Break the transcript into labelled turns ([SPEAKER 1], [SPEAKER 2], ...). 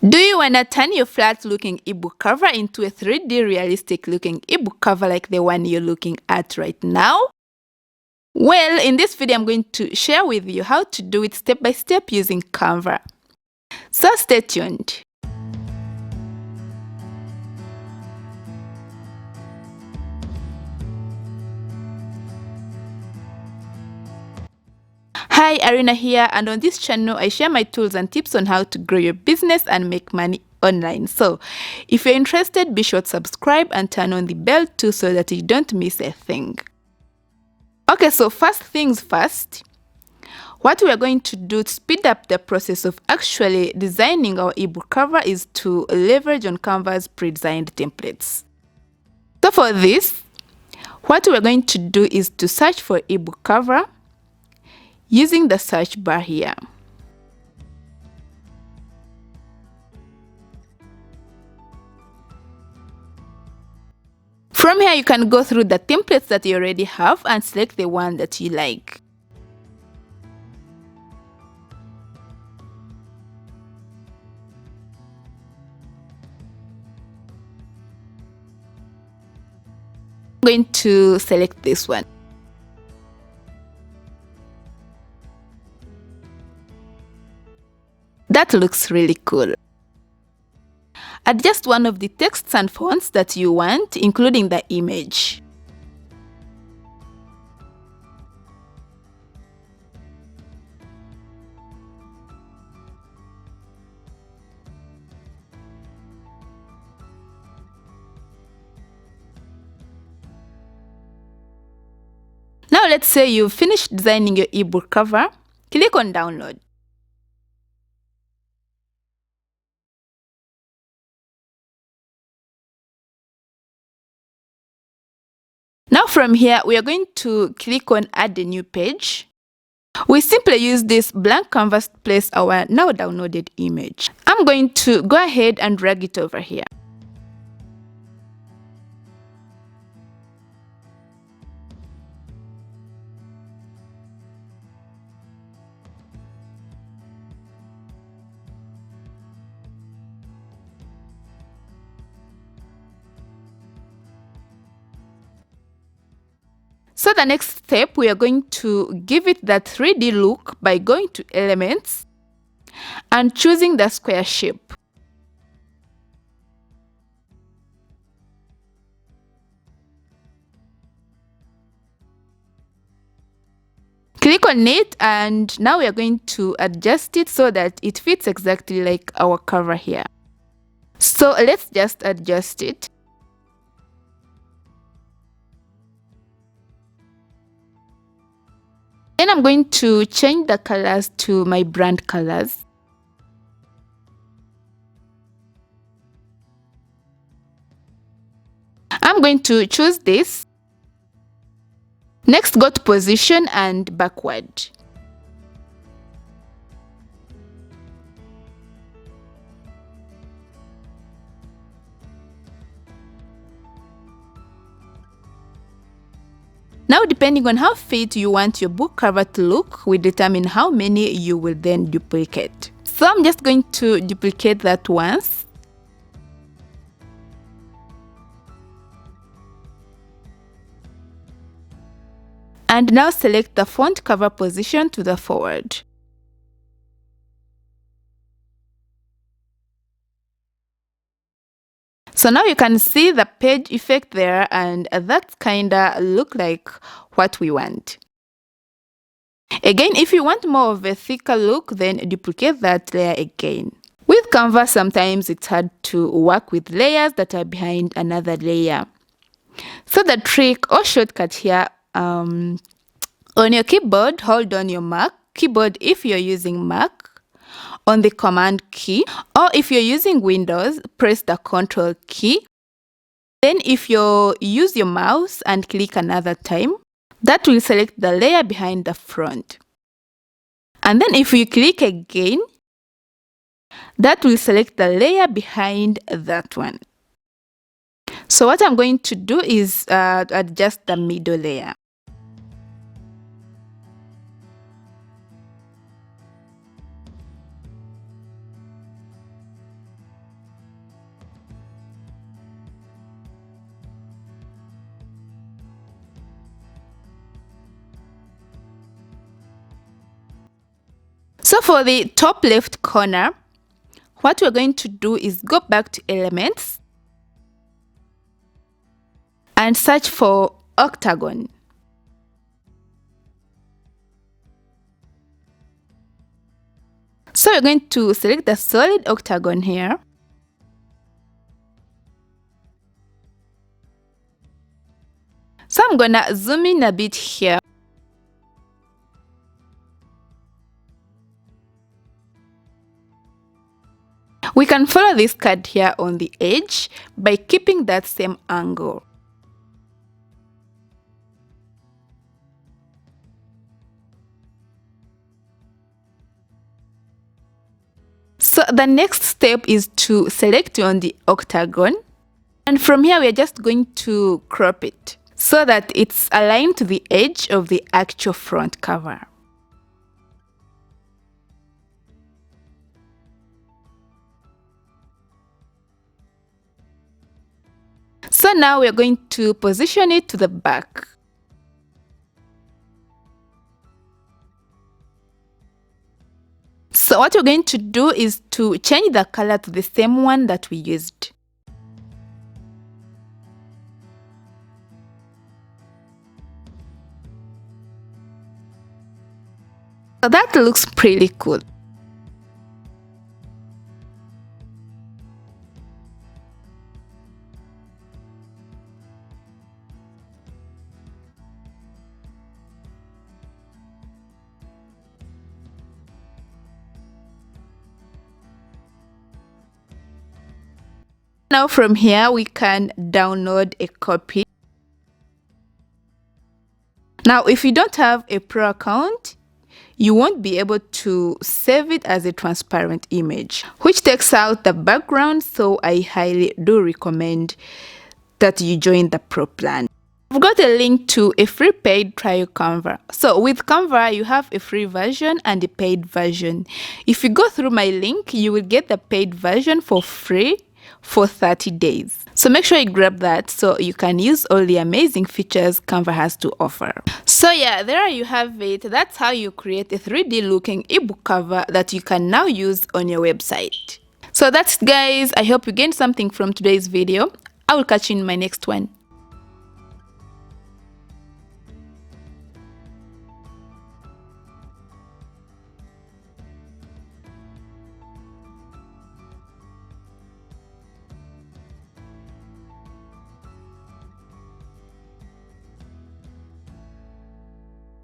[SPEAKER 1] Do you want to turn your flat looking ebook cover into a 3D realistic looking ebook cover like the one you're looking at right now? Well, in this video I'm going to share with you how to do it step by step using Canva. So stay tuned. Hi, Arina here, and on this channel I share my tools and tips on how to grow your business and make money online. So if you're interested, be sure to subscribe and turn on the bell too so that you don't miss a thing. Okay, so first things first, what we are going to do to speed up the process of actually designing our ebook cover is to leverage on Canva's pre-designed templates. So for this, what we are going to do is to search for ebook cover using the search bar here. From here, you can go through the templates that you already have and select the one that you like. I'm going to select this one. That looks really cool. Adjust one of the texts and fonts that you want, including the image. Now let's say you've finished designing your ebook cover. Click on download. Now from here, we are going to click on add a new page. We simply use this blank canvas to place our now downloaded image. I'm going to go ahead and drag it over here. So the next step, we are going to give it that 3D look by going to Elements and choosing the square shape. Click on it, and now we are going to adjust it so that it fits exactly like our cover here. So let's just adjust it. Then I'm going to change the colors to my brand colors. I'm going to choose this. Next, go to position and backward. Now, depending on how fit you want your book cover to look, will determine how many you will then duplicate. So I'm just going to duplicate that once. And now select the font cover position to the forward. So now you can see the page effect there, and that's kinda look like what we want. Again, if you want more of a thicker look, then duplicate that layer again. With Canva, sometimes it's hard to work with layers that are behind another layer. So the trick or shortcut here, on your keyboard, hold on your Mac keyboard if you're using Mac, on the Command key, or if you're using Windows, press the Control key. Then if you use your mouse and click another time, that will select the layer behind the front. And then if you click again, that will select the layer behind that one. So what I'm going to do is adjust the middle layer. So for the top left corner, what we're going to do is go back to Elements and search for octagon. So we're going to select the solid octagon here. So I'm gonna zoom in a bit here. We can follow this card here on the edge by keeping that same angle. So the next step is to select on the octagon, and from here we are just going to crop it so that it's aligned to the edge of the actual front cover. So now we are going to position it to the back. So what we're going to do is to change the color to the same one that we used. So that looks pretty cool. Now from here we can download a copy. Now if you don't have a Pro account, you won't be able to save it as a transparent image, which takes out the background, so I highly do recommend that you join the Pro plan. I've got a link to a free paid trial Canva. So with Canva, you have a free version and a paid version. If you go through my link, you will get the paid version for free for 30 days. So make sure you grab that so you can use all the amazing features Canva has to offer. So yeah, there you have it. That's how you create a 3D looking ebook cover that you can now use on your website. So that's it, guys. I hope you gained something from today's video. I will catch you in my next one.